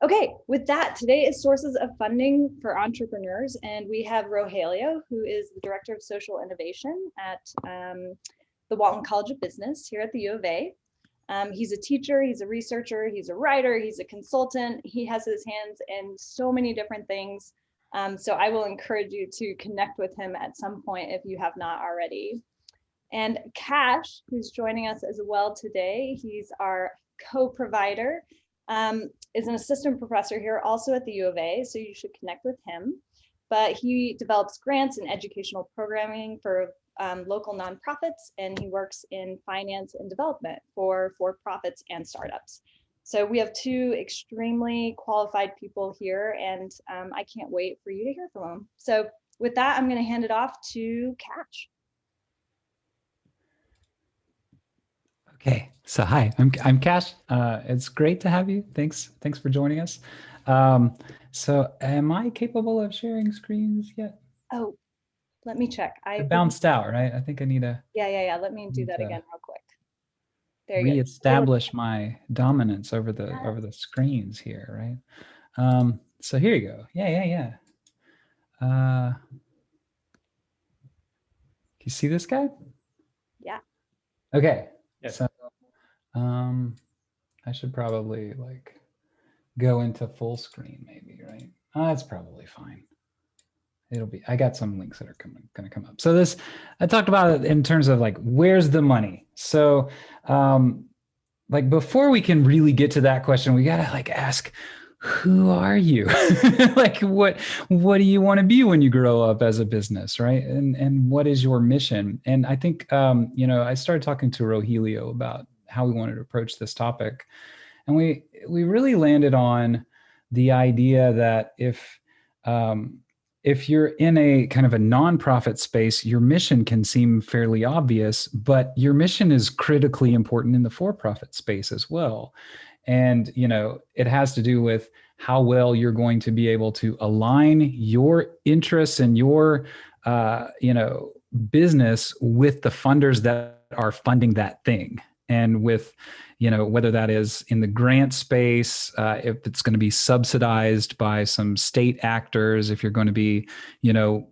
Okay, with that, today is sources of funding for entrepreneurs, and we have Rogelio, who is the Director of Social Innovation at the Walton College of Business here at the U of A. He's a teacher, he's a researcher, he's a writer, he's a consultant. He has his hands in so many different things. So I will encourage you to connect with him at some point if you have not already. And Cash, who's joining us as well today, he's our co-provider, is an assistant professor here also at the U of A, so you should connect with him. But he develops grants and educational programming for local nonprofits, and he works in finance and development for for-profits and startups. So we have two extremely qualified people here, and I can't wait for you to hear from them. So with that, I'm going to hand it off to Cash. Okay, so hi, I'm Cash. It's great to have you. Thanks for joining us. So am I capable of sharing screens yet? Oh, let me check. It bounced out, right? I think I need to. Yeah. Let me do that again real quick. There you go. Reestablish my dominance over the screens here, right? So here you go. Yeah. You see this guy? Yeah. Okay. Yes. So I should probably like go into full screen maybe, right? That's probably fine. I got some links that are going to come up. So this, I talked about it in terms of like, where's the money? So like before we can really get to that question, we got to like ask, who are you? Like what do you want to be when you grow up as a business, right? And what is your mission? And I think, I started talking to Rogelio about how we wanted to approach this topic. And we really landed on the idea that if you're in a kind of a nonprofit space, your mission can seem fairly obvious, but your mission is critically important in the for-profit space as well. And, it has to do with how well you're going to be able to align your interests and your, business with the funders that are funding that thing. And with, whether that is in the grant space, if it's going to be subsidized by some state actors, if you're going to be,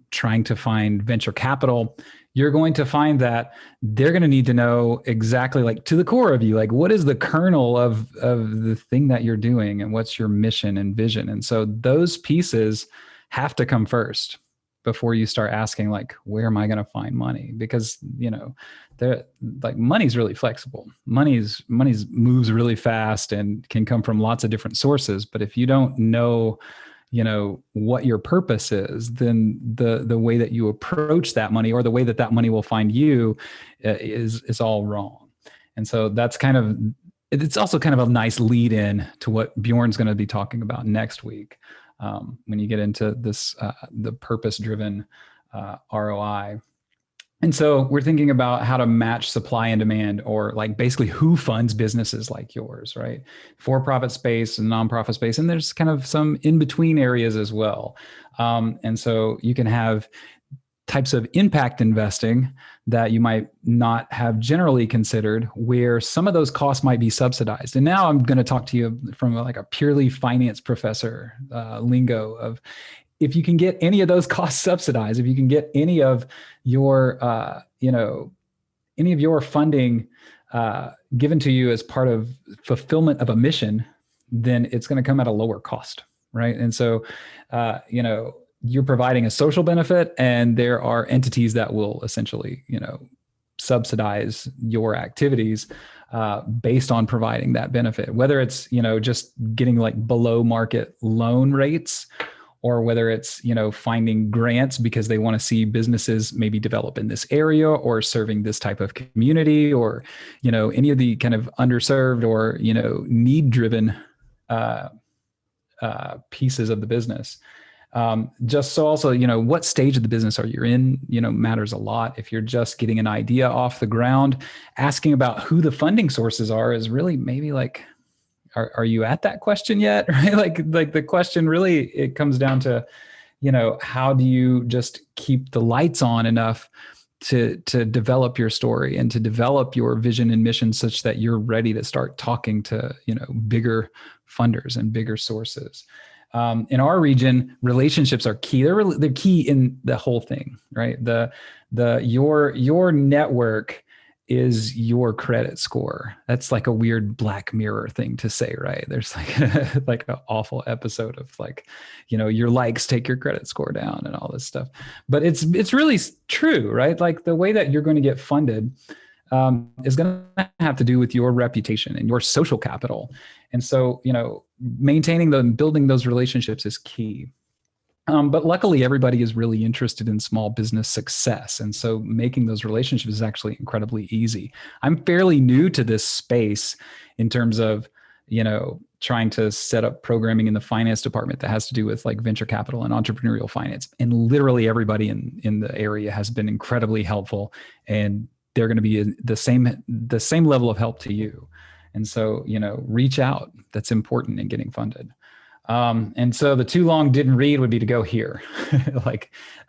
trying to find venture capital, you're going to find that they're going to need to know exactly like to the core of you, like what is the kernel of the thing that you're doing and what's your mission and vision. And so those pieces have to come first before you start asking like, where am I going to find money? Because, they're like money's really flexible. Money's moves really fast and can come from lots of different sources. But if you don't know, what your purpose is, then the way that you approach that money or the way that money will find you is all wrong. And so it's also kind of a nice lead in to what Bjorn's going to be talking about next week. When you get into this, the purpose-driven ROI. And so we're thinking about how to match supply and demand, or like basically who funds businesses like yours, right? For-profit space and nonprofit space. And there's kind of some in-between areas as well. And so you can have types of impact investing that you might not have generally considered, where some of those costs might be subsidized. And now I'm going to talk to you from like a purely finance professor lingo of, if you can get any of those costs subsidized, if you can get any of your, any of your funding given to you as part of fulfillment of a mission, then it's going to come at a lower cost, right? And so, you're providing a social benefit, and there are entities that will essentially, subsidize your activities based on providing that benefit, whether it's, just getting like below market loan rates, or whether it's, finding grants because they want to see businesses maybe develop in this area or serving this type of community, or, any of the kind of underserved or, need-driven pieces of the business. Just so also, what stage of the business are you in, matters a lot. If you're just getting an idea off the ground, asking about who the funding sources are is really maybe like, are you at that question yet? Right? Like the question really, it comes down to, how do you just keep the lights on enough to develop your story and to develop your vision and mission such that you're ready to start talking to, bigger funders and bigger sources. In our region, relationships are key. They're key in the whole thing, right? Your network is your credit score. That's like a weird Black Mirror thing to say, right? There's like like an awful episode of like, your likes take your credit score down and all this stuff. But it's really true, right? Like the way that you're going to get funded is going to have to do with your reputation and your social capital. And so, maintaining them, building those relationships is key. But luckily, everybody is really interested in small business success. And so making those relationships is actually incredibly easy. I'm fairly new to this space in terms of, trying to set up programming in the finance department that has to do with like venture capital and entrepreneurial finance. And literally everybody in the area has been incredibly helpful, and they're going to be the same level of help to you. And so, reach out. That's important in getting funded. And so the too long didn't read would be to go here.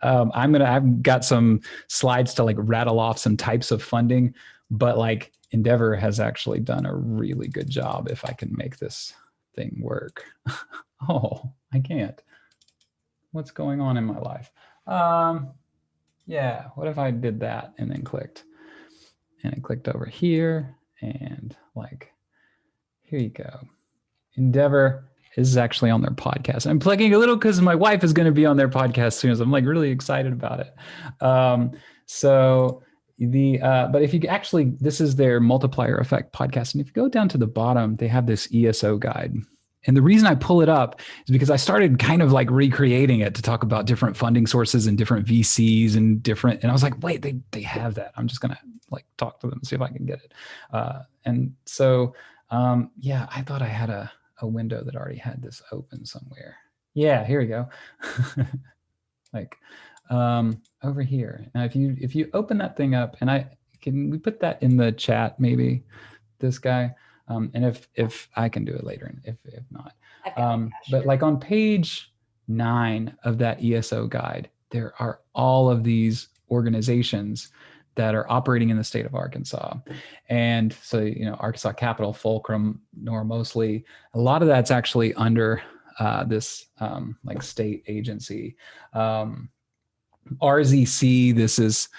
I've got some slides to like rattle off some types of funding, but like Endeavor has actually done a really good job if I can make this thing work. Oh, I can't. What's going on in my life? Yeah, what if I did that and then clicked? And I clicked over here and like, here you go. Endeavor is actually on their podcast. I'm plugging a little because my wife is going to be on their podcast soon. So I'm like really excited about it. But if you actually, this is their Multiplier Effect podcast. And if you go down to the bottom, they have this ESO guide. And the reason I pull it up is because I started kind of like recreating it to talk about different funding sources and different VCs and I was like, wait, they have that. I'm just going to like talk to them and see if I can get it. And so, I thought I had a window that already had this open somewhere. Yeah, here we go. Like over here. Now, if you open that thing up, and we put that in the chat, maybe this guy, and if I can do it later, and if not, but like on page 9 of that ESO guide, there are all of these organizations that are operating in the state of Arkansas. And so, Arkansas Capital, Fulcrum, Nora Mosley, a lot of that's actually under this like state agency. RZC, this is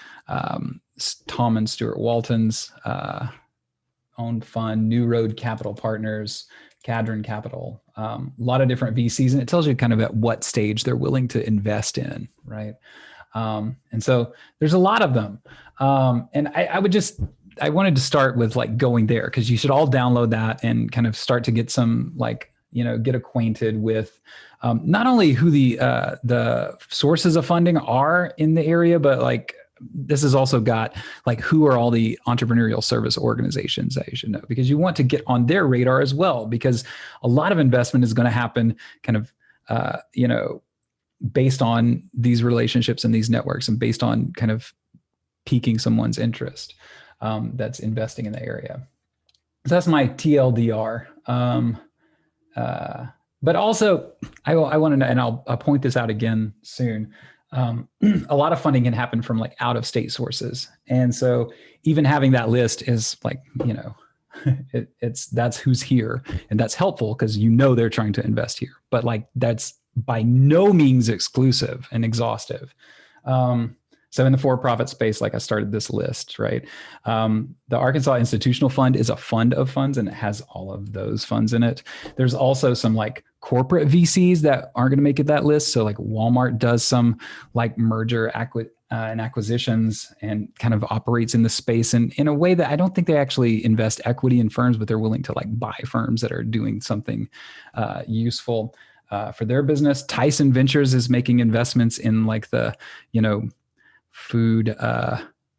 Tom and Stuart Walton's owned fund, New Road Capital Partners, Cadron Capital, a lot of different VCs, and it tells you kind of at what stage they're willing to invest in, right? And so there's a lot of them. And I wanted to start with like going there, because you should all download that and kind of start to get some like, get acquainted with not only who the sources of funding are in the area, but like this has also got like who are all the entrepreneurial service organizations that you should know, because you want to get on their radar as well, because a lot of investment is going to happen kind of, based on these relationships and these networks, and based on kind of piquing someone's interest that's investing in the area. So that's my TLDR. But also, I want to know, and I'll point this out again soon. A lot of funding can happen from like out of state sources. And so even having that list is like, that's who's here, and that's helpful because they're trying to invest here, but like that's by no means exclusive and exhaustive. So in the for-profit space, like I started this list, right? The Arkansas Institutional Fund is a fund of funds, and it has all of those funds in it. There's also some like corporate VCs that aren't going to make it that list. So like Walmart does some like merger and acquisitions and kind of operates in the space and in a way that I don't think they actually invest equity in firms, but they're willing to like buy firms that are doing something useful for their business. Tyson Ventures is making investments in like the, food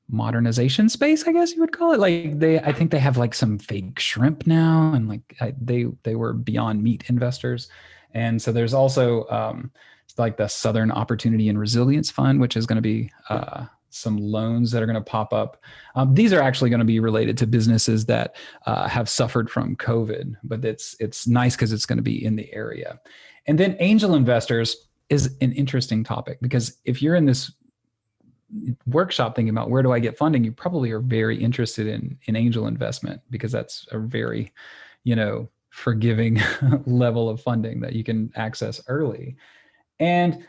modernization space, I guess you would call it. Like I think they have like some fake shrimp now, and like they were Beyond Meat investors. And so there's also like the Southern Opportunity and Resilience Fund, which is going to be some loans that are going to pop up. These are actually going to be related to businesses that have suffered from COVID, but it's nice because it's going to be in the area. And then angel investors is an interesting topic, because if you're in this workshop thinking about where do I get funding, you probably are very interested in angel investment, because that's a very, forgiving level of funding that you can access early. And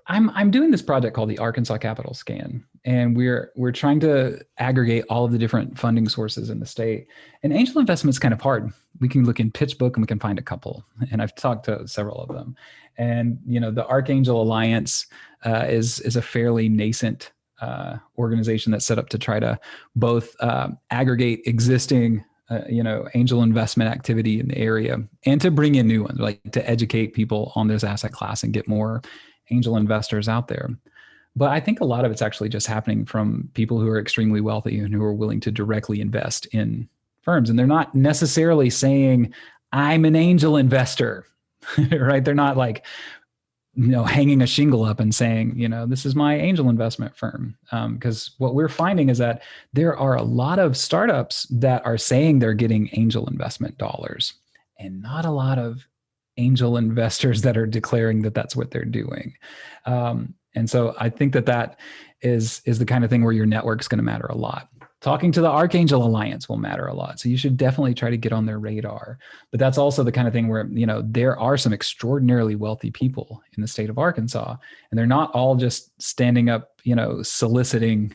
I'm doing this project called the Arkansas Capital Scan, and we're trying to aggregate all of the different funding sources in the state. And angel investment is kind of hard. We can look in PitchBook and we can find a couple, and I've talked to several of them. And the Archangel Alliance is a fairly nascent organization that's set up to try to both aggregate existing angel investment activity in the area and to bring in new ones, like to educate people on this asset class and get more angel investors out there. But I think a lot of it's actually just happening from people who are extremely wealthy and who are willing to directly invest in firms. And they're not necessarily saying, I'm an angel investor, right? They're not like, hanging a shingle up and saying, this is my angel investment firm. Because what we're finding is that there are a lot of startups that are saying they're getting angel investment dollars, and not a lot of angel investors that are declaring that that's what they're doing. And so I think that is the kind of thing where your network's going to matter a lot. Talking to the Archangel Alliance will matter a lot. So you should definitely try to get on their radar. But that's also the kind of thing where, there are some extraordinarily wealthy people in the state of Arkansas, and they're not all just standing up, soliciting,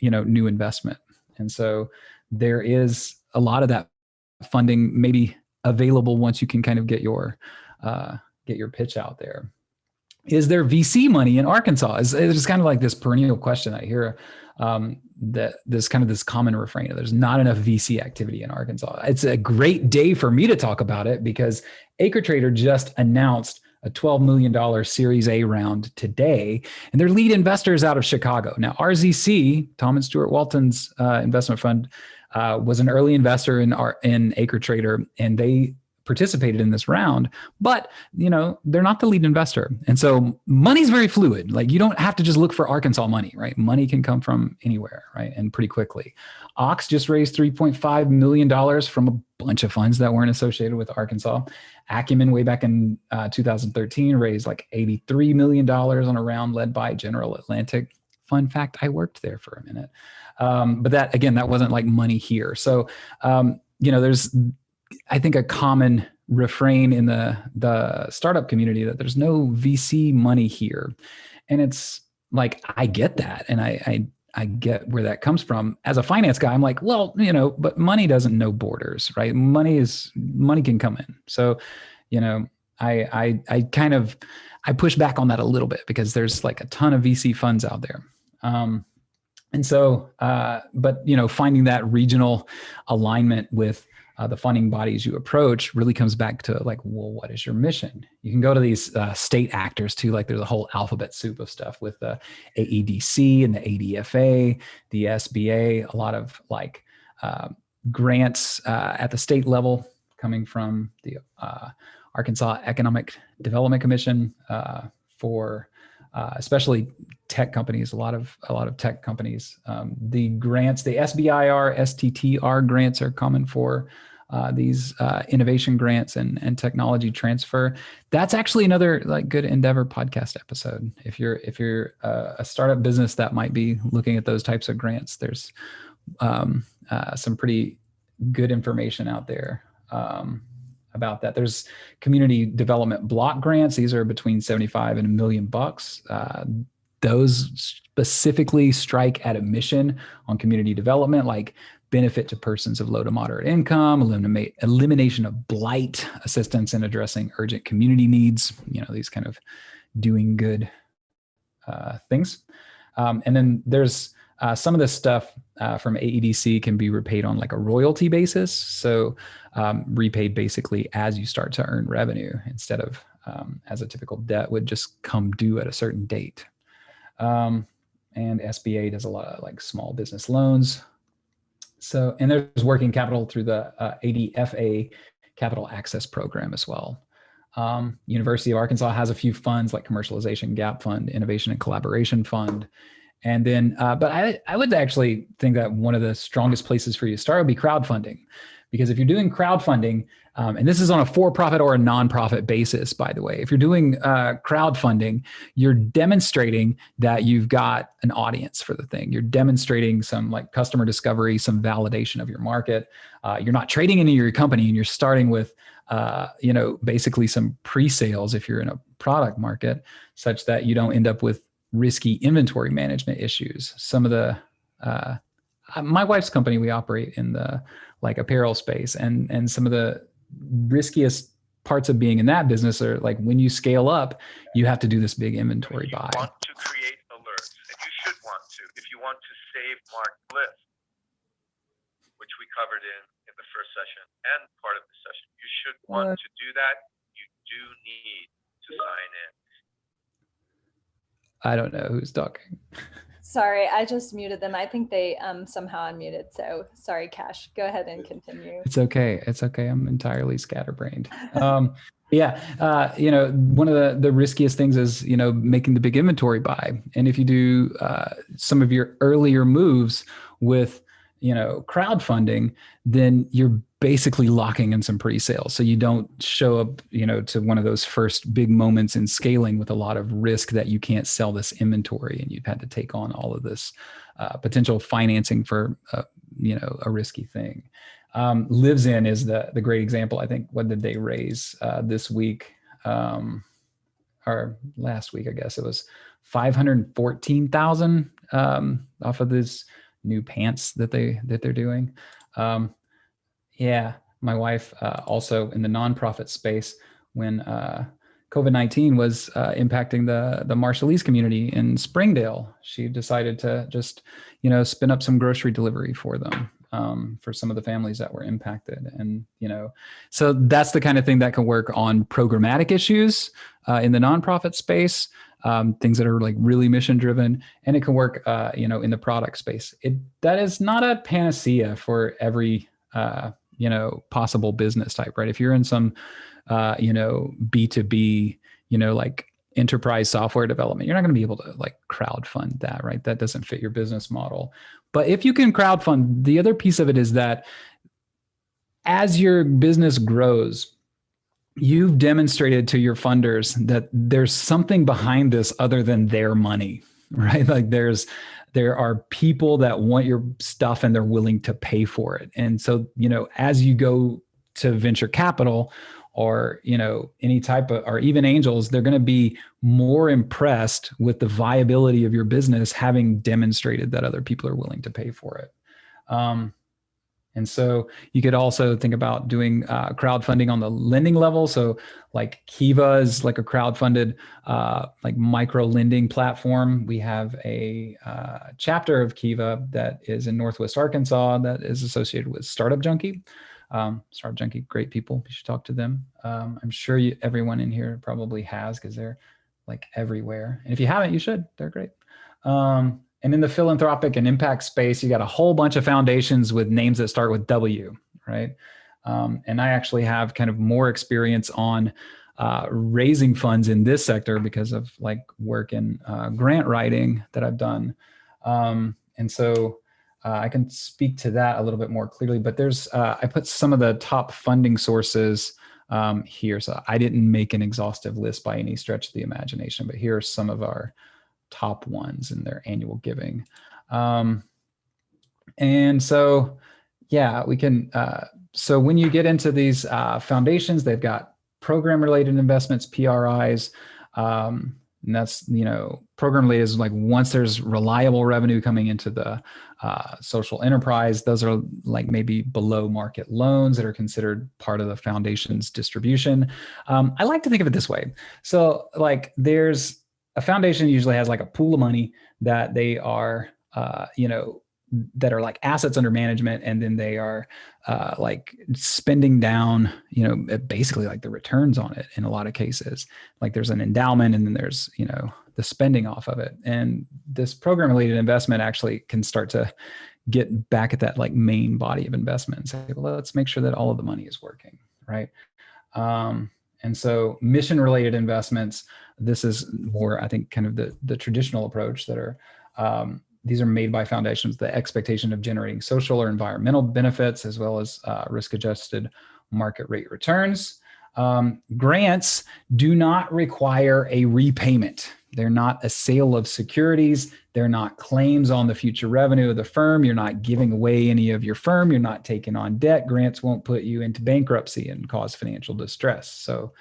new investment. And so there is a lot of that funding maybe available once you can kind of get your pitch out there. Is there VC money in Arkansas? It's kind of like this perennial question I hear, that there's kind of this common refrain: there's not enough VC activity in Arkansas. It's a great day for me to talk about it because AcreTrader just announced a $12 million Series A round today, and their lead investors out of Chicago. Now, RZC, Tom and Stuart Walton's investment fund, was an early investor in AcreTrader, and they participated in this round, but they're not the lead investor. And so money's very fluid. Like, you don't have to just look for Arkansas money, right? Money can come from anywhere, right? And pretty quickly. Ox just raised $3.5 million from a bunch of funds that weren't associated with Arkansas. Acumen, way back in 2013, raised like $83 million on a round led by General Atlantic. Fun fact, I worked there for a minute. But that wasn't like money here. So, there's, I think, a common refrain in the startup community that there's no VC money here. And it's like, I get that. And I get where that comes from. As a finance guy, I'm like, well, but money doesn't know borders, right? Money can come in. So, I push back on that a little bit because there's like a ton of VC funds out there. And so, but finding that regional alignment with the funding bodies you approach really comes back to like, well, what is your mission? You can go to these state actors too. Like, there's a whole alphabet soup of stuff with the AEDC and the ADFA, the SBA, a lot of like grants at the state level coming from the Arkansas Economic Development Commission for especially tech companies, a lot of tech companies. The grants, the SBIR, STTR grants are common for these innovation grants and technology transfer. That's actually another like good Endeavor podcast episode. If you're a startup business that might be looking at those types of grants, there's some pretty good information out there about that. There's community development block grants. These are between $75 and $1 million. Those specifically strike at a mission on community development, like benefit to persons of low to moderate income, elimination of blight, assistance in addressing urgent community needs, these kind of doing good things. And then there's some of this stuff from AEDC can be repaid on like a royalty basis. So repaid basically as you start to earn revenue instead of as a typical debt would just come due at a certain date. And SBA does a lot of like small business loans. So, and there's working capital through the ADFA Capital Access Program as well. University of Arkansas has a few funds like Commercialization Gap Fund, Innovation and Collaboration Fund. And then, but I would actually think that one of the strongest places for you to start would be crowdfunding, Because if you're doing crowdfunding, and this is on a for-profit or a nonprofit basis, by the way, if you're doing crowdfunding, you're demonstrating that you've got an audience for the thing. You're demonstrating some like customer discovery, some validation of your market. You're not trading into your company, and you're starting with, basically some pre-sales if you're in a product market, such that you don't end up with risky inventory management issues. Some of the my wife's company, we operate in the like apparel space, and some of the riskiest parts of being in that business are like when you scale up, you have to do this big inventory buy. You want to create alerts, and you should want to. If you want to save marked lists, which we covered in the first session and part of the session, you should want to do that. You do need to sign in. I don't know who's talking. Sorry, I just muted them. I think they somehow unmuted. So sorry, Cash. Go ahead and continue. It's okay. It's okay. I'm entirely scatterbrained. One of the riskiest things is, making the big inventory buy. And if you do some of your earlier moves with, crowdfunding, then you're basically locking in some pre-sales. So you don't show up, to one of those first big moments in scaling with a lot of risk that you can't sell this inventory, and you've had to take on all of this potential financing for, a risky thing. Lives In is the great example. I think, what did they raise this week? Or last week, I guess it was 514,000 off of this new pants that they're doing. My wife also in the nonprofit space, when COVID-19 was impacting the Marshallese community in Springdale, she decided to just, spin up some grocery delivery for them, for some of the families that were impacted. And, so that's the kind of thing that can work on programmatic issues in the nonprofit space. Things that are like really mission driven, and it can work, in the product space. That is not a panacea for every, possible business type, right? If you're in some, B2B, like enterprise software development, you're not going to be able to like crowdfund that, right? That doesn't fit your business model. But if you can crowdfund, the other piece of it is that as your business grows, you've demonstrated to your funders that there's something behind this other than their money, right? Like there are people that want your stuff and they're willing to pay for it. And so, as you go to venture capital or, any type of, or even angels, they're going to be more impressed with the viability of your business, having demonstrated that other people are willing to pay for it. And so you could also think about doing crowdfunding on the lending level. So like Kiva is like a crowdfunded like micro lending platform. We have a chapter of Kiva that is in Northwest Arkansas that is associated with Startup Junkie. Startup Junkie, great people. You should talk to them. I'm sure everyone in here probably has, because they're like everywhere. And if you haven't, you should. They're great. And in the philanthropic and impact space, you got a whole bunch of foundations with names that start with W, right? And I actually have kind of more experience on raising funds in this sector because of like work in grant writing that I've done. And so I can speak to that a little bit more clearly, but I put some of the top funding sources here. So I didn't make an exhaustive list by any stretch of the imagination, but here are some of our top ones in their annual giving. And so, we can, so when you get into these foundations, they've got program related investments, PRIs, and that's, program related is like once there's reliable revenue coming into the social enterprise, those are like maybe below market loans that are considered part of the foundation's distribution. I like to think of it this way. So like there's a foundation usually has like a pool of money that they are, that are like assets under management. And then they are like spending down, basically like the returns on it in a lot of cases. Like there's an endowment and then there's, the spending off of it. And this program related investment actually can start to get back at that like main body of investment and say, well, let's make sure that all of the money is working, right? And so mission related investments, this is more, I think, kind of the traditional approach that are these are made by foundations, the expectation of generating social or environmental benefits, as well as risk-adjusted market rate returns. Grants do not require a repayment. They're not a sale of securities. They're not claims on the future revenue of the firm. You're not giving away any of your firm. You're not taking on debt. Grants won't put you into bankruptcy and cause financial distress. So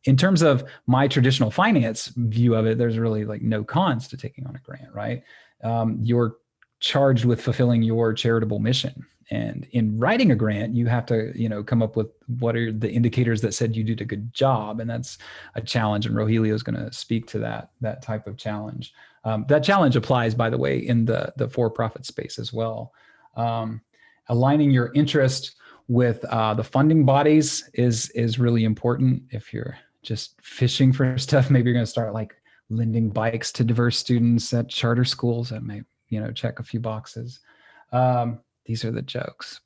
in terms of my traditional finance view of it, there's really like no cons to taking on a grant, right? You're charged with fulfilling your charitable mission. And in writing a grant, you have to, come up with what are the indicators that said you did a good job. And that's a challenge. And Rogelio is going to speak to that type of challenge. That challenge applies, by the way, in the for-profit space as well. Aligning your interest with the funding bodies is really important. If you're just fishing for stuff, maybe you're going to start like lending bikes to diverse students at charter schools. That may, check a few boxes. These are the jokes.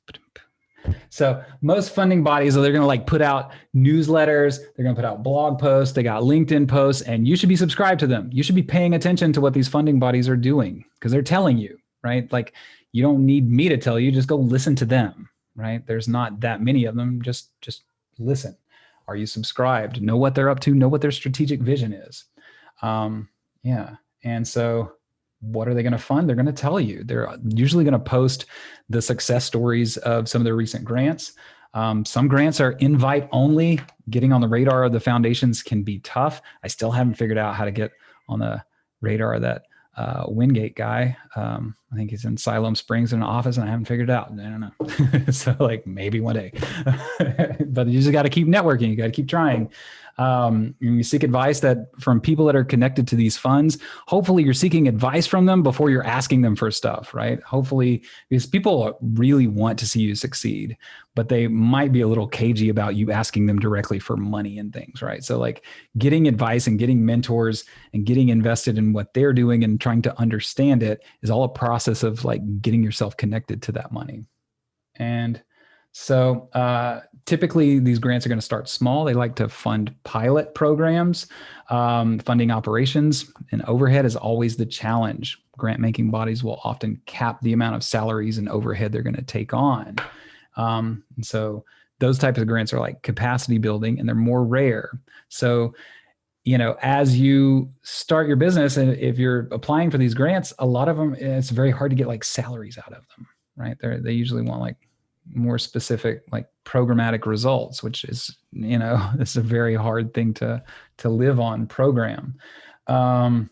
So most funding bodies, they're going to like put out newsletters. They're going to put out blog posts. They got LinkedIn posts, and you should be subscribed to them. You should be paying attention to what these funding bodies are doing because they're telling you, right? Like you don't need me to tell you, just go listen to them, right? There's not that many of them. Just listen. Are you subscribed? Know what they're up to, know what their strategic vision is. Yeah. And so what are they going to fund? They're going to tell you. They're usually going to post the success stories of some of their recent grants. Some grants are invite only. Getting on the radar of the foundations can be tough. I still haven't figured out how to get on the radar of that Wingate guy. I think he's in Siloam Springs in an office and I haven't figured it out. I don't know. So like maybe one day, but you just got to keep networking. You got to keep trying. You seek advice from people that are connected to these funds. Hopefully you're seeking advice from them before you're asking them for stuff, right? Hopefully, because people really want to see you succeed, but they might be a little cagey about you asking them directly for money and things, right? So like getting advice and getting mentors and getting invested in what they're doing and trying to understand it is all a process of like getting yourself connected to that money. And so typically these grants are going to start small. They like to fund pilot programs. Funding operations and overhead is always the challenge. Grant making bodies will often cap the amount of salaries and overhead they're going to take on. And so those types of grants are like capacity building and they're more rare. So, as you start your business and if you're applying for these grants, a lot of them, it's very hard to get like salaries out of them, right? They usually want like more specific, like programmatic results, which is, it's a very hard thing to live on program. So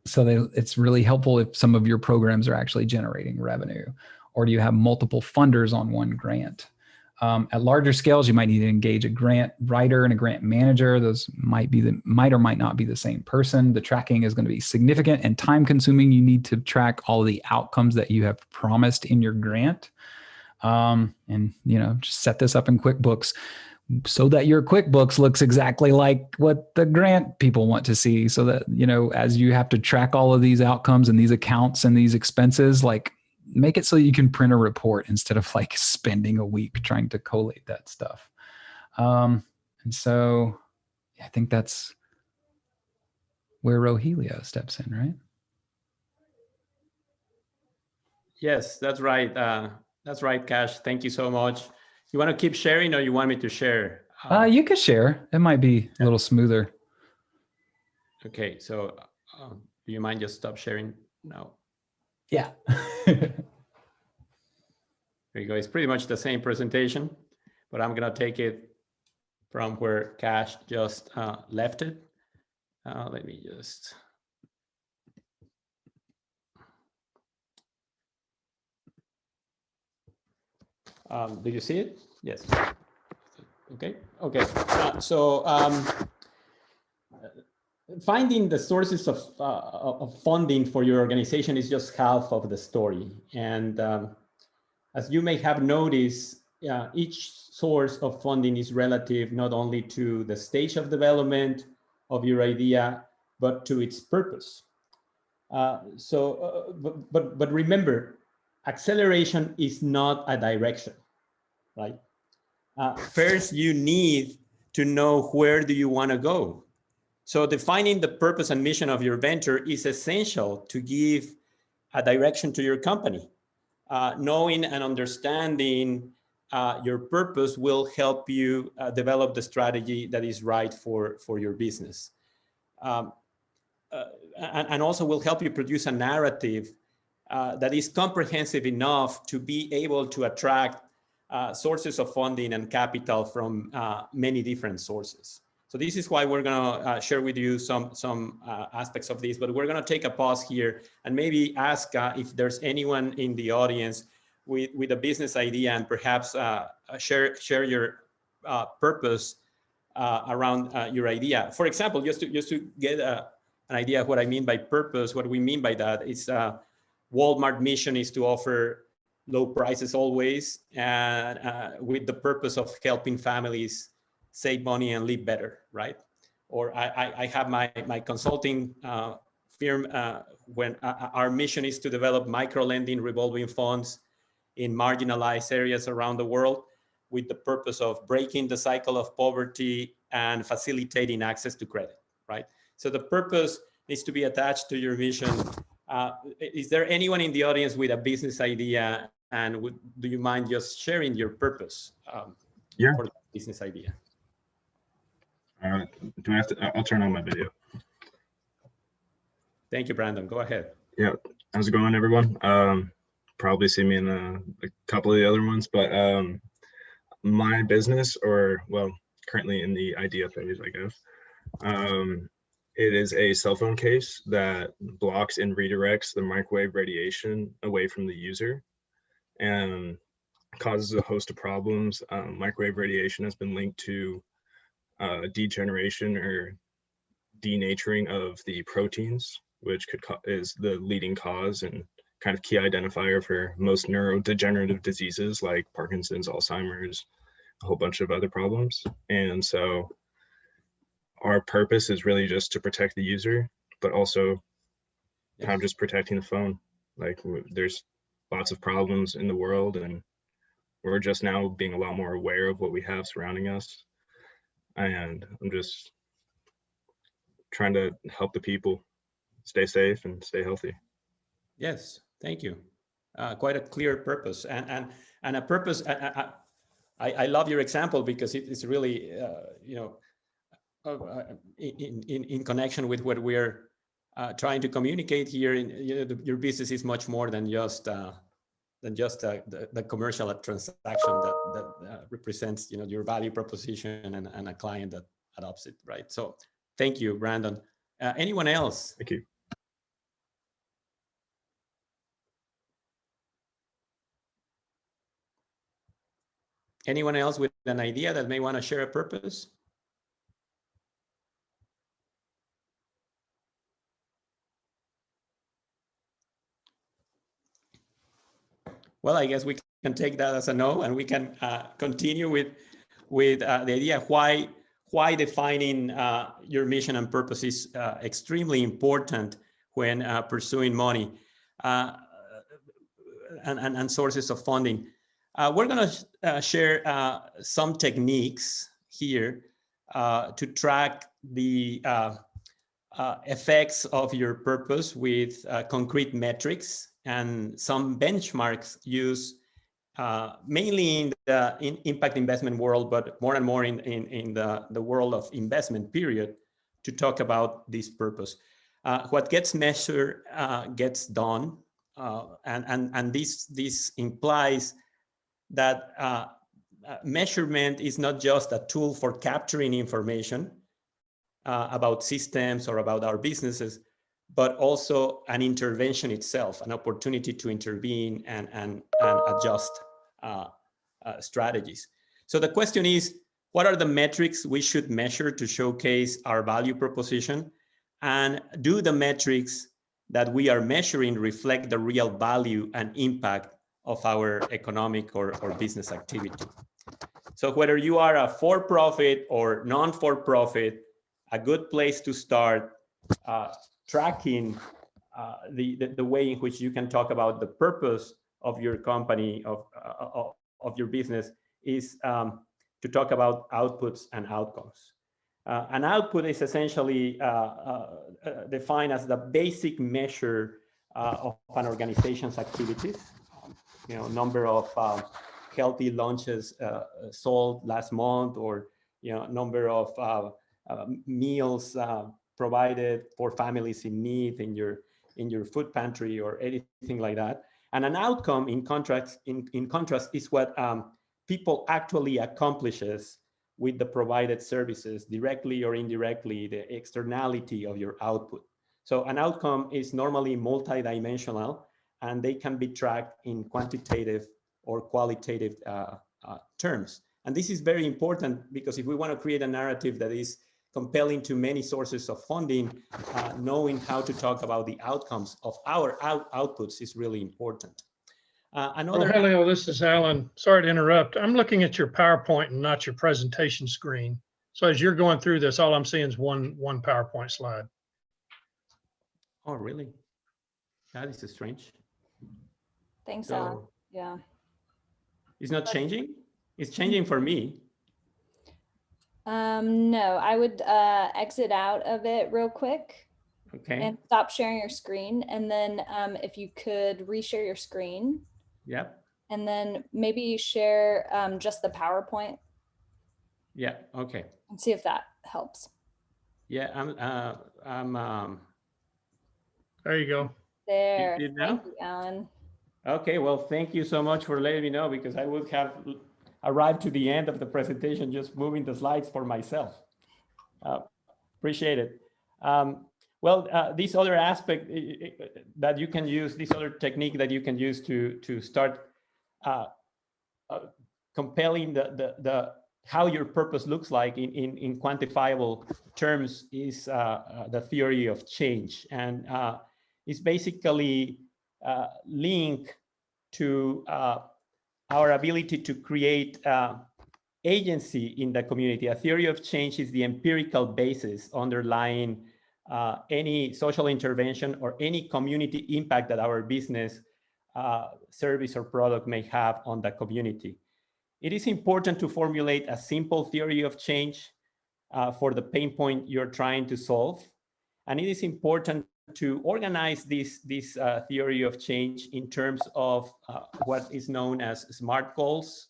it's really helpful if some of your programs are actually generating revenue, or do you have multiple funders on one grant? At larger scales, you might need to engage a grant writer and a grant manager. Those might or might not be the same person. The tracking is going to be significant and time consuming. You need to track all of the outcomes that you have promised in your grant. And just set this up in QuickBooks so that your QuickBooks looks exactly like what the grant people want to see. So that, as you have to track all of these outcomes and these accounts and these expenses, like make it so you can print a report instead of like spending a week trying to collate that stuff. And so I think that's where Rogelio steps in, right? Yes, that's right. That's right, Cash. Thank you so much. You want to keep sharing or you want me to share? You could share. It might be a little smoother. Okay, so do you mind just stop sharing now? Yeah. There you go. It's pretty much the same presentation, but I'm going to take it from where Cash just left it. Let me just... do you see it? Yes. Okay. Finding the sources of funding for your organization is just half of the story. And as you may have noticed, each source of funding is relative not only to the stage of development of your idea, but to its purpose. But remember, acceleration is not a direction, right? First, you need to know where do you want to go. So defining the purpose and mission of your venture is essential to give a direction to your company. Knowing and understanding your purpose will help you develop the strategy that is right for your business. And also will help you produce a narrative that is comprehensive enough to be able to attract sources of funding and capital from many different sources. So this is why we're going to share with you some aspects of this, but we're going to take a pause here and maybe ask if there's anyone in the audience with a business idea and perhaps share your purpose around your idea. For example, just to get an idea of what I mean by purpose, what we mean by that is Walmart mission is to offer low prices always, and with the purpose of helping families save money and live better, right? Or I have my consulting firm when our mission is to develop micro-lending revolving funds in marginalized areas around the world with the purpose of breaking the cycle of poverty and facilitating access to credit, right? So the purpose needs to be attached to your mission. Is there anyone in the audience with a business idea, and do you mind just sharing your purpose for the business idea? Do I have to? I'll turn on my video. Thank you, Brandon. Go ahead. Yeah, how's it going, everyone? Probably see me in a couple of the other ones, but my business, or well, currently in the idea phase, I guess. It is a cell phone case that blocks and redirects the microwave radiation away from the user and causes a host of problems. Microwave radiation has been linked to degeneration or denaturing of the proteins, which is the leading cause and kind of key identifier for most neurodegenerative diseases like Parkinson's, Alzheimer's, a whole bunch of other problems. And so our purpose is really just to protect the user, but also kind of just protecting the phone. Like there's lots of problems in the world, and we're just now being a lot more aware of what we have surrounding us. And I'm just trying to help the people stay safe and stay healthy. Yes, thank you. Quite a clear purpose, and a purpose. I love your example because it's really in connection with what we're trying to communicate here. Your business is much more than just the commercial transaction that represents your value proposition and a client that adopts it, right? So thank you, Brandon. Anyone else? Thank you. Anyone else with an idea that may want to share a purpose? Well, I guess we can take that as a no, and we can continue with the idea why defining your mission and purpose is extremely important when pursuing money and sources of funding. We're going to share some techniques here to track the effects of your purpose with concrete metrics and some benchmarks used mainly in the impact investment world, but more and more in the world of investment period, to talk about this purpose. What gets measured gets done, and this implies that measurement is not just a tool for capturing information about systems or about our businesses, but also an intervention itself, an opportunity to intervene and adjust strategies. So the question is, what are the metrics we should measure to showcase our value proposition? And do the metrics that we are measuring reflect the real value and impact of our economic or business activity? So whether you are a for-profit or non-for-profit, a good place to start tracking the way in which you can talk about the purpose of your company, of your business, is to talk about outputs and outcomes. An output is essentially defined as the basic measure of an organization's activities, number of healthy lunches sold last month, or number of meals provided for families in need in your food pantry or anything like that. And an outcome, in contrast, is what people actually accomplishes with the provided services, directly or indirectly, the externality of your output. So an outcome is normally multidimensional, and they can be tracked in quantitative or qualitative terms. And this is very important, because if we want to create a narrative that is compelling to many sources of funding, knowing how to talk about the outcomes of our outputs is really important. Rogelio, this is Alan. Sorry to interrupt. I'm looking at your PowerPoint and not your presentation screen. So as you're going through this, all I'm seeing is one PowerPoint slide. Oh, really? That is strange. Thanks, Alan. Yeah. It's not changing? It's changing for me. No, I would exit out of it real quick. Okay. And stop sharing your screen. And then if you could reshare your screen. Yep. And then maybe share just the PowerPoint. Yeah. Okay. And see if that helps. Yeah. I'm. There you go. There. You know? Thank you, Alan. Okay. Well, thank you so much for letting me know, because I would have arrived to the end of the presentation just moving the slides for myself. Appreciate it. Well, this other aspect that you can use, this other technique that you can use to start compelling how your purpose looks like in quantifiable terms is the theory of change, and it's basically linked to our ability to create agency in the community. A theory of change is the empirical basis underlying any social intervention or any community impact that our business, service, or product may have on the community. It is important to formulate a simple theory of change for the pain point you're trying to solve. And it is important to organize this theory of change in terms of what is known as SMART goals.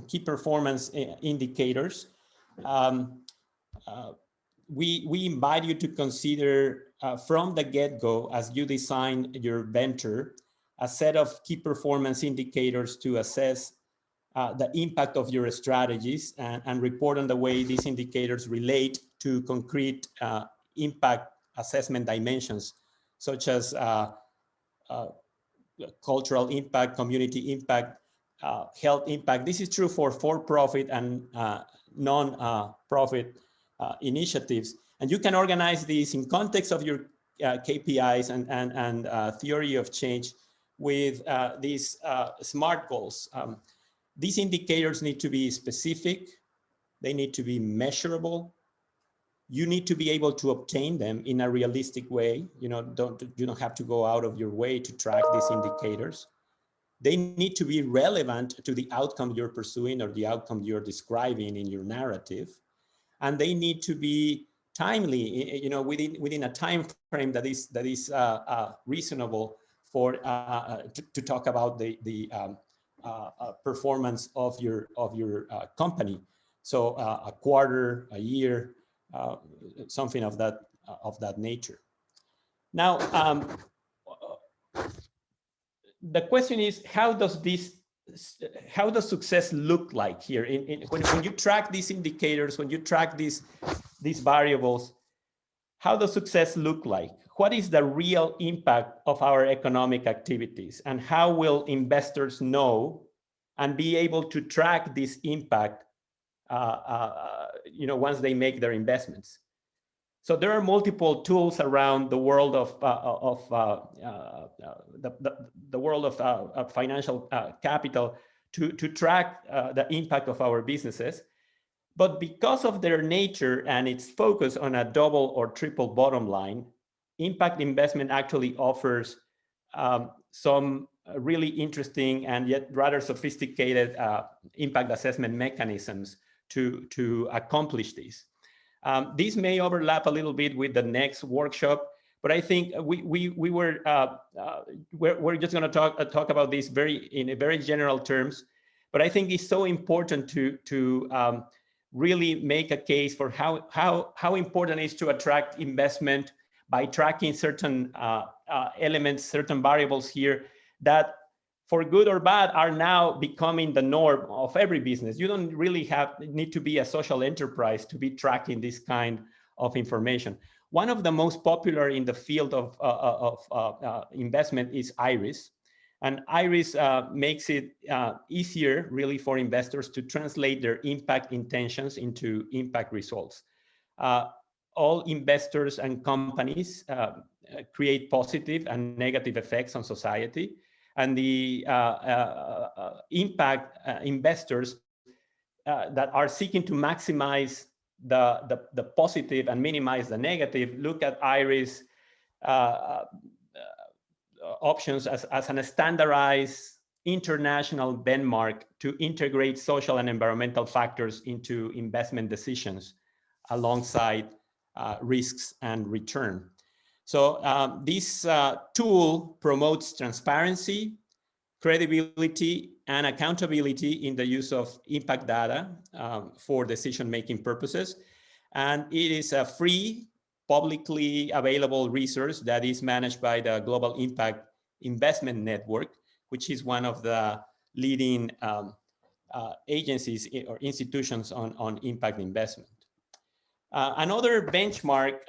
Key performance indicators. We invite you to consider from the get-go, as you design your venture, a set of key performance indicators to assess the impact of your strategies, and report on the way these indicators relate to concrete impact assessment dimensions, such as cultural impact, community impact, health impact. This is true for for-profit and non-profit initiatives. And you can organize these in context of your KPIs and theory of change with these SMART goals. These indicators need to be specific. They need to be measurable. You need to be able to obtain them in a realistic way. You don't have to go out of your way to track these indicators. They need to be relevant to the outcome you're pursuing or the outcome you're describing in your narrative. And they need to be timely, within a time frame that is reasonable for to talk about the performance of your company. So a quarter, a year, something of that nature. Now, the question is, how does success look like here? When you track these indicators, when you track these variables, how does success look like? What is the real impact of our economic activities? And how will investors know and be able to track this impact once they make their investments? So there are multiple tools around the world of the world of financial capital to track the impact of our businesses. But because of their nature and its focus on a double or triple bottom line, impact investment actually offers some really interesting and yet rather sophisticated impact assessment mechanisms to accomplish this. This may overlap a little bit with the next workshop, but I think we're just going to talk about this in a very general terms. But I think it's so important to really make a case for how important it is to attract investment by tracking certain elements, certain variables here that, for good or bad, are now becoming the norm of every business. You don't really need to be a social enterprise to be tracking this kind of information. One of the most popular in the field of investment is IRIS. And IRIS makes it easier really for investors to translate their impact intentions into impact results. All investors and companies create positive and negative effects on society. And the impact investors that are seeking to maximize the positive and minimize the negative look at IRIS options as a standardized international benchmark to integrate social and environmental factors into investment decisions alongside risks and return. So this tool promotes transparency, credibility, and accountability in the use of impact data for decision-making purposes. And it is a free, publicly available resource that is managed by the Global Impact Investment Network, which is one of the leading agencies or institutions on impact investment. Another benchmark,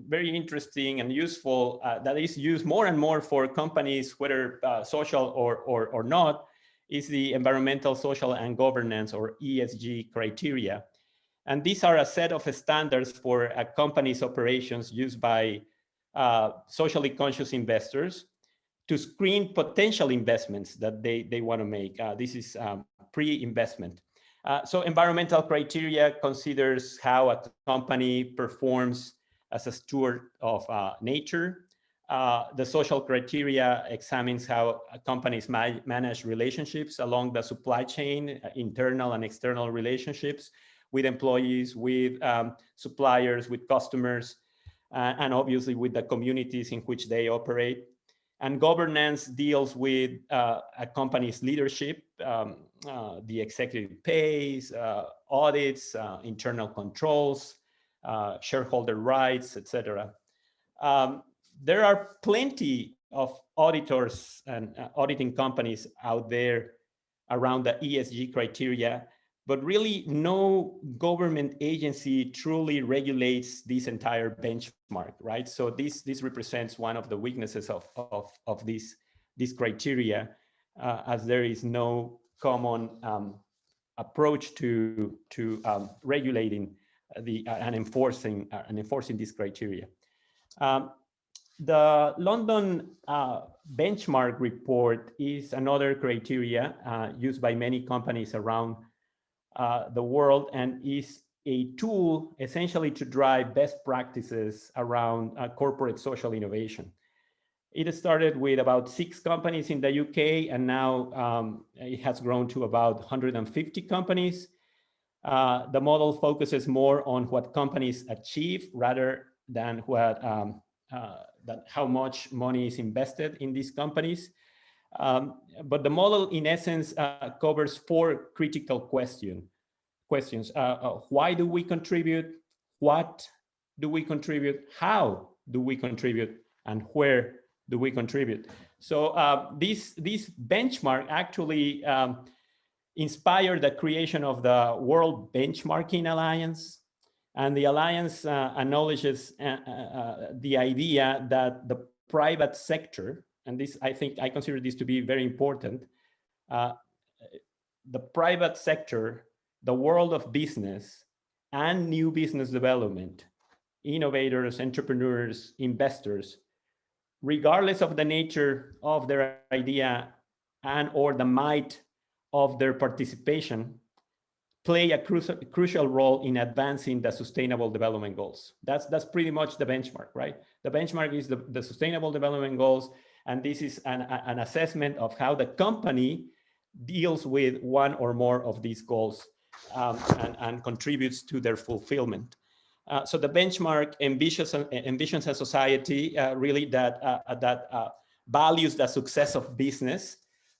very interesting and useful, that is used more and more for companies, whether social or not, is the environmental, social, and governance, or ESG criteria. And these are a set of standards for a company's operations used by socially conscious investors to screen potential investments that they want to make. This is pre-investment. So environmental criteria considers how a company performs as a steward of nature. The social criteria examines how companies manage relationships along the supply chain, internal and external relationships with employees, with suppliers, with customers, and obviously with the communities in which they operate. And governance deals with a company's leadership, the executive pays, audits, internal controls, shareholder rights, etc. There are plenty of auditors and auditing companies out there around the ESG criteria, but really no government agency truly regulates this entire benchmark, right? So this represents one of the weaknesses of this criteria, as there is no common approach to regulating and enforcing this criteria. The London benchmark report is another criteria used by many companies around the world, and is a tool essentially to drive best practices around corporate social innovation. It started with about 6 companies in the UK, and now it has grown to about 150 companies. The model focuses more on what companies achieve rather than how much money is invested in these companies. But the model, in essence, covers 4 critical questions. Why do we contribute? What do we contribute? How do we contribute? And where do we contribute? So this benchmark actually inspired the creation of the World Benchmarking Alliance. And the Alliance acknowledges the idea that the private sector, and this, I consider this to be very important, the private sector, the world of business, and new business development, innovators, entrepreneurs, investors, regardless of the nature of their idea and or the might of their participation, play a crucial role in advancing the Sustainable Development Goals. That's pretty much the benchmark, right? The benchmark is the Sustainable Development Goals, and this is an assessment of how the company deals with one or more of these goals. and contributes to their fulfillment. So the benchmark envisions a society really that values the success of business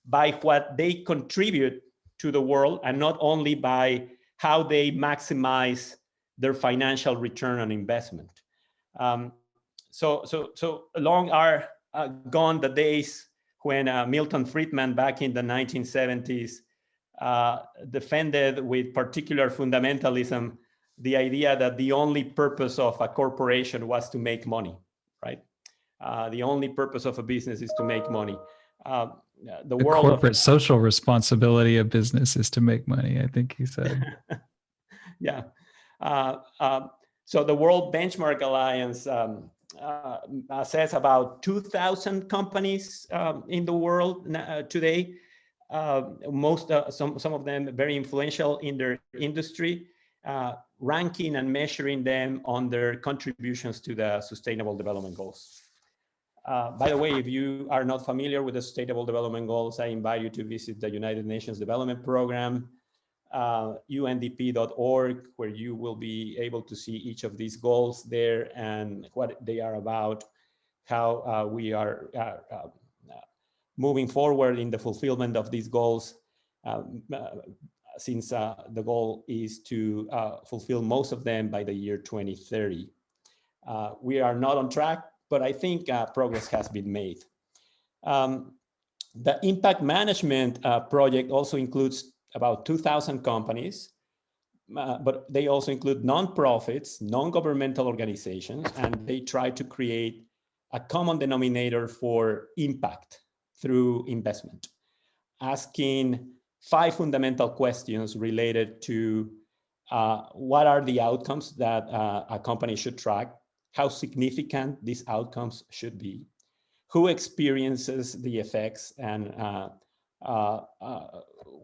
by what they contribute to the world, and not only by how they maximize their financial return on investment. So long are gone the days when Milton Friedman back in the 1970s defended with particular fundamentalism the idea that the only purpose of a corporation was to make money, right? The only purpose of a business is to make money. The world corporate social responsibility of business is to make money, I think he said. Yeah. So the World Benchmark Alliance says about 2,000 companies in the world today. Some of them very influential in their industry, ranking and measuring them on their contributions to the Sustainable Development Goals. By the way, if you are not familiar with the Sustainable Development Goals, I invite you to visit the United Nations Development Program, UNDP.org, where you will be able to see each of these goals there and what they are about, how we are moving forward in the fulfillment of these goals, since the goal is to fulfill most of them by the year 2030. We are not on track, but I think progress has been made. The impact management project also includes about 2,000 companies, but they also include nonprofits, non-governmental organizations, and they try to create a common denominator for impact through investment, asking 5 fundamental questions related to what are the outcomes that a company should track, how significant these outcomes should be, who experiences the effects, and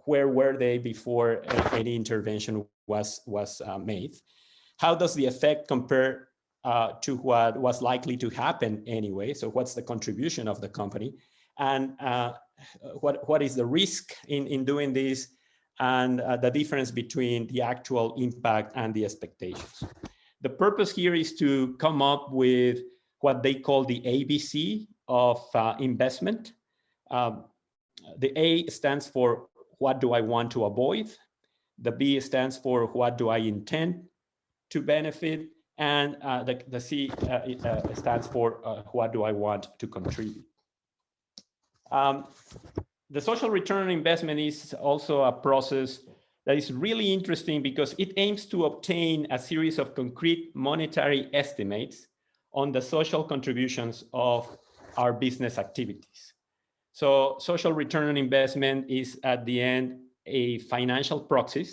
where were they before any intervention was made? How does the effect compare to what was likely to happen anyway? So what's the contribution of the company? And what is the risk in doing this, and the difference between the actual impact and the expectations? The purpose here is to come up with what they call the ABC of investment. The A stands for what do I want to avoid? The B stands for what do I intend to benefit? And the C stands for what do I want to contribute? The social return on investment is also a process that is really interesting because it aims to obtain a series of concrete monetary estimates on the social contributions of our business activities. So social return on investment is at the end a financial proxy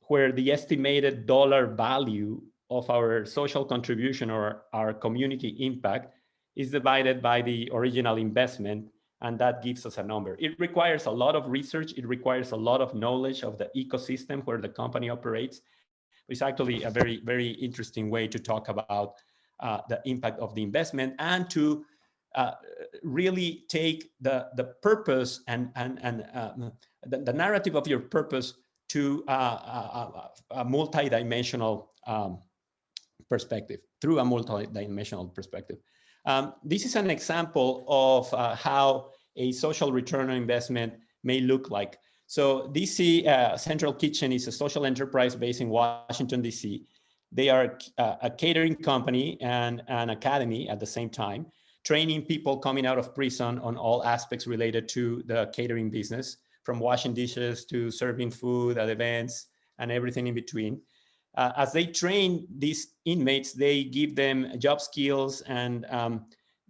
where the estimated dollar value of our social contribution or our community impact is divided by the original investment, and that gives us a number. It requires a lot of research. It requires a lot of knowledge of the ecosystem where the company operates. It's actually a very, very interesting way to talk about the impact of the investment and to really take the purpose and the narrative of your purpose to a multidimensional perspective, through a multidimensional perspective. This is an example of how a social return on investment may look like. So DC Central Kitchen is a social enterprise based in Washington, DC. They are a catering company and an academy at the same time, training people coming out of prison on all aspects related to the catering business, from washing dishes to serving food at events and everything in between. As they train these inmates, they give them job skills, and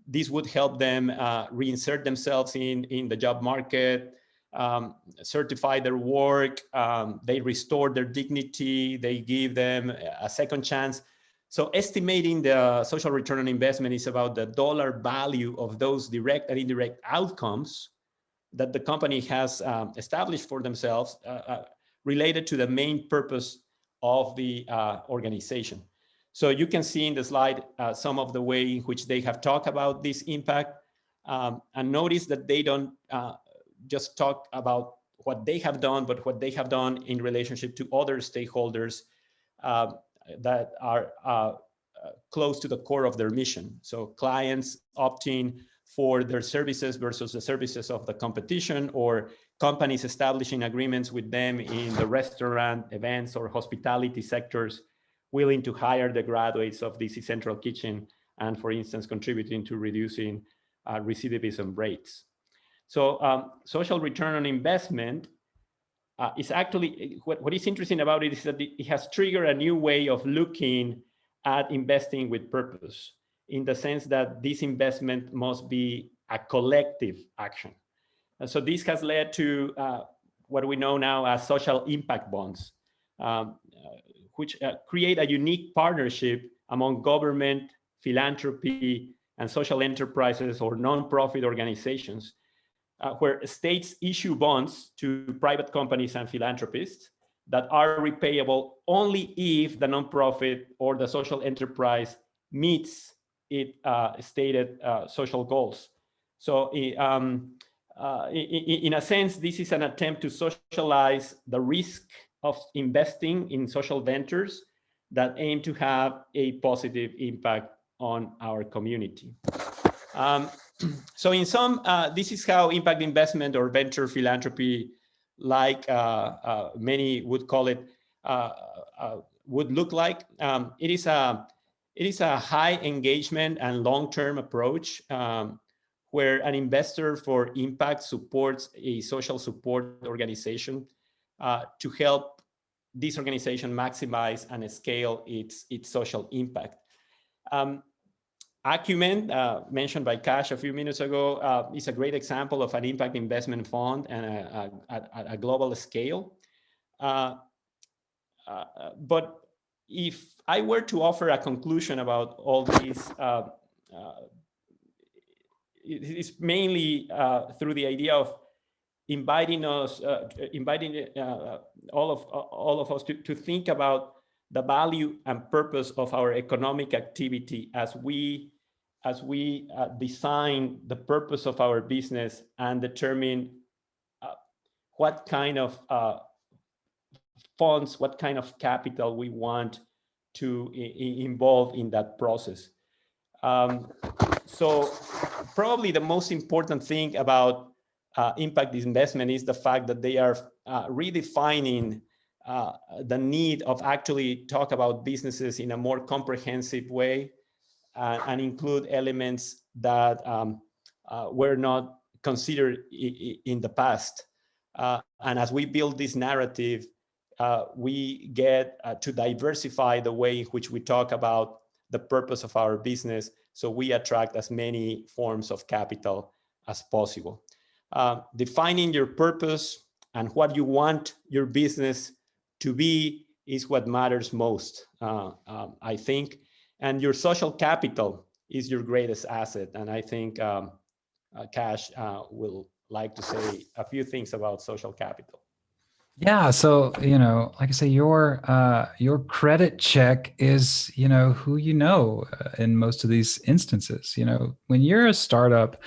this would help them reinsert themselves in the job market, certify their work, they restore their dignity, they give them a second chance. So estimating the social return on investment is about the dollar value of those direct and indirect outcomes that the company has established for themselves related to the main purpose of the organization. So you can see in the slide some of the way in which they have talked about this impact, and notice that they don't just talk about what they have done, but what they have done in relationship to other stakeholders that are close to the core of their mission. So clients opting for their services versus the services of the competition, or companies establishing agreements with them in the restaurant, events, or hospitality sectors, willing to hire the graduates of DC Central Kitchen and, for instance, contributing to reducing recidivism rates. So social return on investment is actually, what is interesting about it is that it has triggered a new way of looking at investing with purpose, in the sense that this investment must be a collective action. And so this has led to what we know now as social impact bonds, which create a unique partnership among government, philanthropy, and social enterprises or nonprofit organizations, where states issue bonds to private companies and philanthropists that are repayable only if the nonprofit or the social enterprise meets its stated social goals. So in a sense, this is an attempt to socialize the risk of investing in social ventures that aim to have a positive impact on our community. So in sum, this is how impact investment or venture philanthropy, like many would call it, would look like. It is a high engagement and long-term approach where an investor for impact supports a social support organization to help this organization maximize and scale its social impact. Acumen, mentioned by Cash a few minutes ago, is a great example of an impact investment fund and a global scale. But if I were to offer a conclusion about all these, it's mainly through the idea of inviting us, all of us to think about the value and purpose of our economic activity as we design the purpose of our business and determine what kind of funds, what kind of capital we want to involve in that process. So probably the most important thing about impact investment is the fact that they are redefining the need of actually talk about businesses in a more comprehensive way and include elements that were not considered in the past. And as we build this narrative, we get to diversify the way in which we talk about the purpose of our business, so we attract as many forms of capital as possible. Defining your purpose and what you want your business to be is what matters most, I think. And your social capital is your greatest asset. And I think Cash will like to say a few things about social capital. Yeah. So, like I say, your credit check is, who in most of these instances. When you're a startup,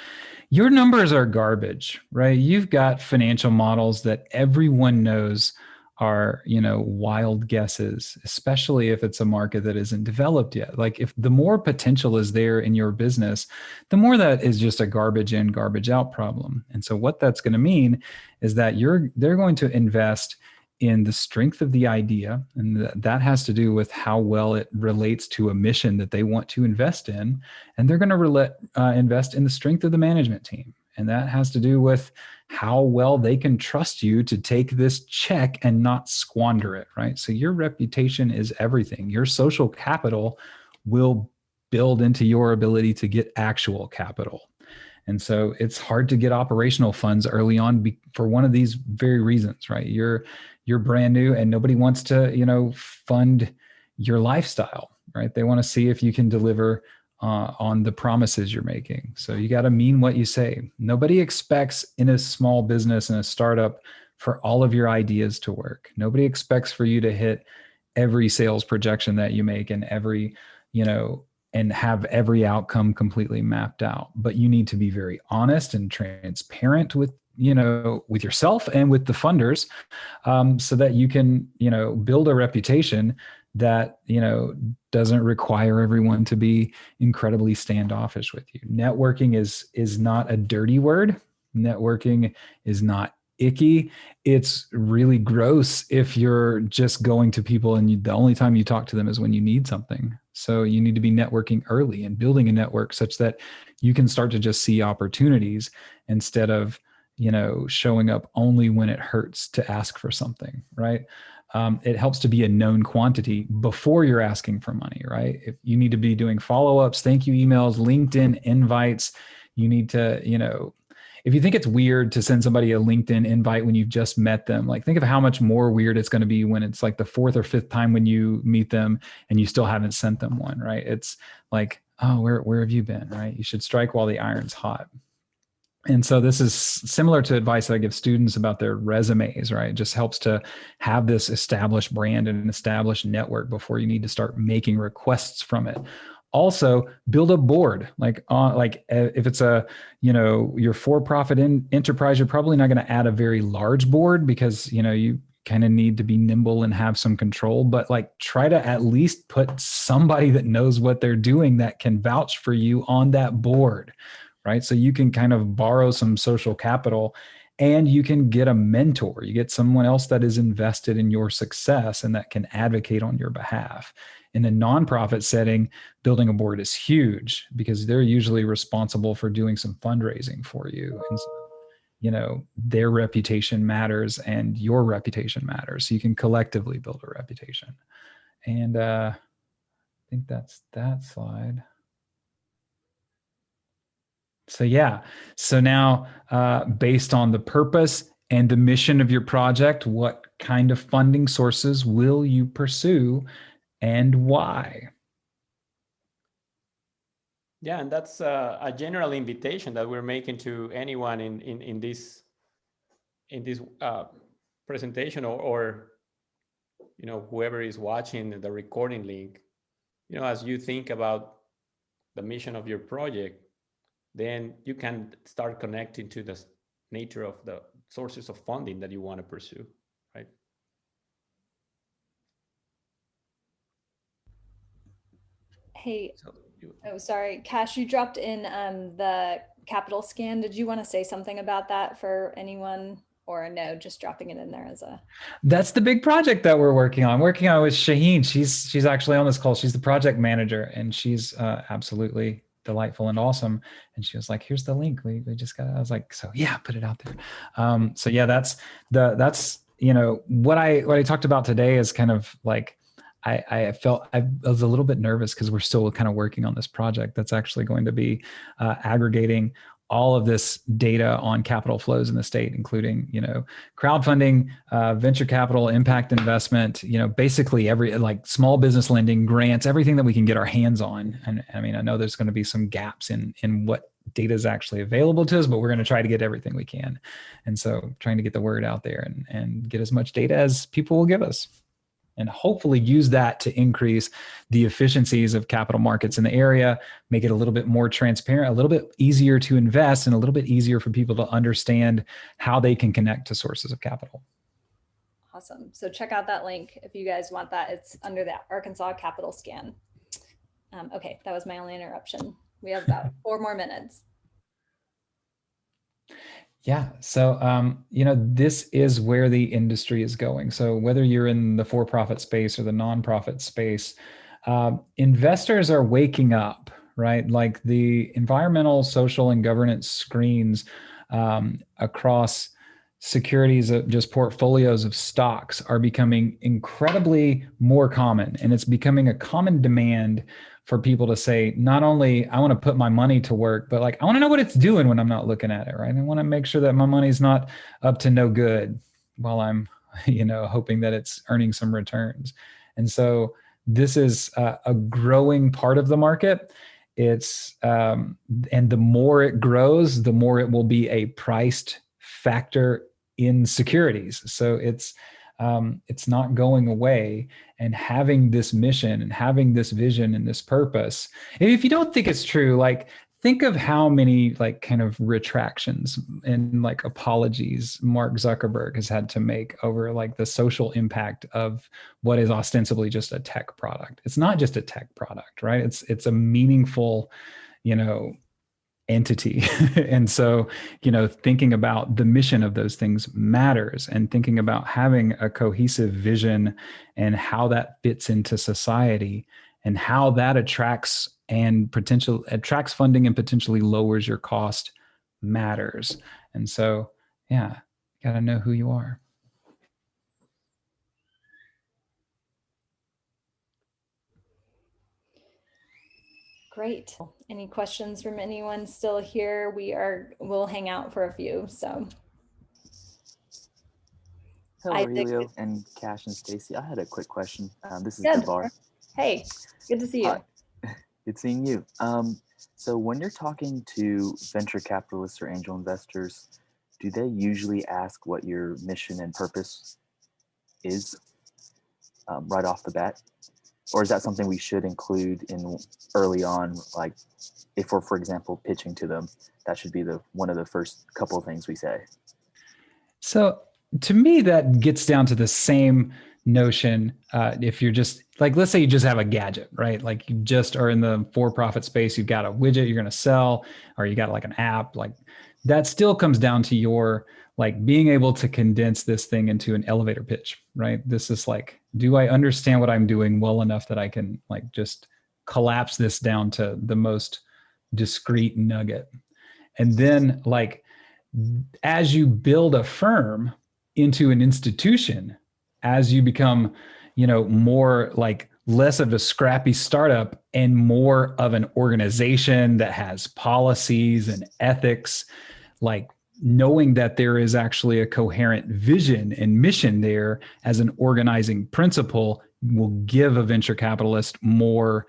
your numbers are garbage, right? You've got financial models that everyone knows are, wild guesses, especially if it's a market that isn't developed yet. Like, if the more potential is there in your business, the more that is just a garbage in, garbage out problem. And so what that's going to mean is that they're going to invest in the strength of the idea, and that has to do with how well it relates to a mission that they want to invest in. And they're going to invest in the strength of the management team. And that has to do with how well they can trust you to take this check and not squander it, right? So your reputation is everything. Your social capital will build into your ability to get actual capital. And so it's hard to get operational funds early on for one of these very reasons, right? You're brand new and nobody wants to, fund your lifestyle, right? They want to see if you can deliver on the promises you're making. So you got to mean what you say. Nobody expects in a small business and a startup for all of your ideas to work. Nobody expects for you to hit every sales projection that you make and and have every outcome completely mapped out. But you need to be very honest and transparent with with yourself and with the funders, so that you can, build a reputation that, doesn't require everyone to be incredibly standoffish with you. Networking is not a dirty word. Networking is not icky. It's really gross if you're just going to people and the only time you talk to them is when you need something. So you need to be networking early and building a network such that you can start to just see opportunities instead of, showing up only when it hurts to ask for something, right? It helps to be a known quantity before you're asking for money, right? If you need to be doing follow-ups, thank you emails, LinkedIn invites, you need to, if you think it's weird to send somebody a LinkedIn invite when you've just met them, like think of how much more weird it's going to be when it's like the fourth or fifth time when you meet them and you still haven't sent them one, right? It's like, oh, where have you been, right? You should strike while the iron's hot. And so this is similar to advice that I give students about their resumes, right? It just helps to have this established brand and an established network before you need to start making requests from it. Also, build a board. Like if it's your for-profit enterprise, you're probably not going to add a very large board because, you kind of need to be nimble and have some control, but try to at least put somebody that knows what they're doing that can vouch for you on that board. Right? So you can kind of borrow some social capital and you can get a mentor. You get someone else that is invested in your success and that can advocate on your behalf. In a nonprofit setting, building a board is huge because they're usually responsible for doing some fundraising for you. And so, their reputation matters and your reputation matters. So you can collectively build a reputation. And I think that's that slide. So now based on the purpose and the mission of your project, what kind of funding sources will you pursue and why? Yeah, and that's a general invitation that we're making to anyone in this presentation or whoever is watching the recording link. As you think about the mission of your project, then you can start connecting to the nature of the sources of funding that you want to pursue, right? Hey, sorry, Cash, you dropped in the capital scan. Did you want to say something about that for anyone, or no, just dropping it in there as a... That's the big project that we're working on with Shaheen. She's actually on this call. She's the project manager and she's absolutely delightful and awesome. And she was like, here's the link. We just got, I was like, so yeah, put it out there. So yeah, that's what I talked about today is kind of like, I was a little bit nervous because we're still kind of working on this project that's actually going to be aggregating all of this data on capital flows in the state, including, crowdfunding, venture capital, impact investment, basically every small business lending, grants, everything that we can get our hands on. And I mean, I know there's going to be some gaps in what data is actually available to us, but we're going to try to get everything we can. And so trying to get the word out there and get as much data as people will give us. And hopefully use that to increase the efficiencies of capital markets in the area, make it a little bit more transparent, a little bit easier to invest, and a little bit easier for people to understand how they can connect to sources of capital. Awesome. So check out that link if you guys want that. It's under that Arkansas Capital Scan. Okay, that was my only interruption. We have about 4 more minutes. Yeah. So, this is where the industry is going. So whether you're in the for-profit space or the nonprofit space, investors are waking up, right? Like the environmental, social, and governance screens across securities, just portfolios of stocks are becoming incredibly more common. And it's becoming a common demand for people to say, not only I want to put my money to work, but I want to know what it's doing when I'm not looking at it, right? I want to make sure that my money's not up to no good while I'm, hoping that it's earning some returns. And so this is a growing part of the market. It's, and the more it grows, the more it will be a priced factor in securities. So it's not going away. And having this mission and having this vision and this purpose, and if you don't think it's true, think of how many like kind of retractions and like apologies Mark Zuckerberg has had to make over like the social impact of what is ostensibly just a tech product. It's not just a tech product, right? It's a meaningful, you know, entity. And so, you know, thinking about the mission of those things matters, and thinking about having a cohesive vision and how that fits into society and how that attracts funding and potentially lowers your cost matters. And so, yeah, got to know who you are. Great. Any questions from anyone still here? We'll hang out for a few. So. Hello, Helio and Cash and Stacy. I had a quick question. This is Yeah, Devar. Hey, good to see you. Hi. Good seeing you. So when you're talking to venture capitalists or angel investors, do they usually ask what your mission and purpose is right off the bat? Or is that something we should include in early on, like if we're, for example, pitching to them, that should be one of the first couple of things we say? So to me, that gets down to the same notion. If you're just like, let's say you just have a gadget, right? Like you just are in the for-profit space, you've got a widget you're going to sell, or you got like an app, like that still comes down to your like being able to condense this thing into an elevator pitch, right? This is like, do I understand what I'm doing well enough that I can like just collapse this down to the most discrete nugget? And then like, as you build a firm into an institution, as you become, you know, more like less of a scrappy startup and more of an organization that has policies and ethics, like knowing that there is actually a coherent vision and mission there as an organizing principle will give a venture capitalist more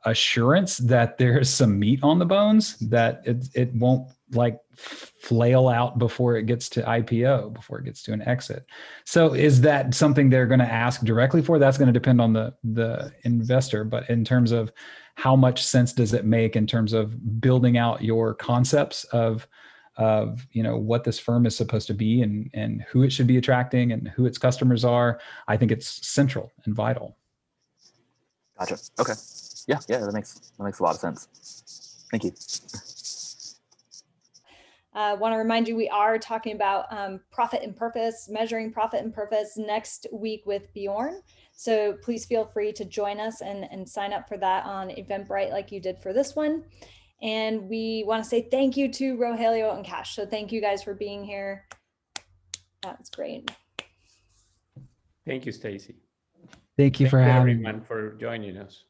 assurance that there's some meat on the bones, that it won't like flail out before it gets to IPO, before it gets to an exit. So is that something they're going to ask directly for? That's going to depend on the investor. But in terms of how much sense does it make in terms of building out your concepts of you know what this firm is supposed to be and who it should be attracting and who its customers are, I think it's central and vital. Gotcha. Okay. Yeah, that makes a lot of sense. Thank you. Want to remind you, we are talking about profit and purpose, measuring profit and purpose next week with Bjorn. So please feel free to join us and sign up for that on Eventbrite like you did for this one. And we want to say thank you to Rogelio and Cash. So thank you guys for being here. That's great. Thank you, Stacy. Thank you for having me. Everyone for joining us.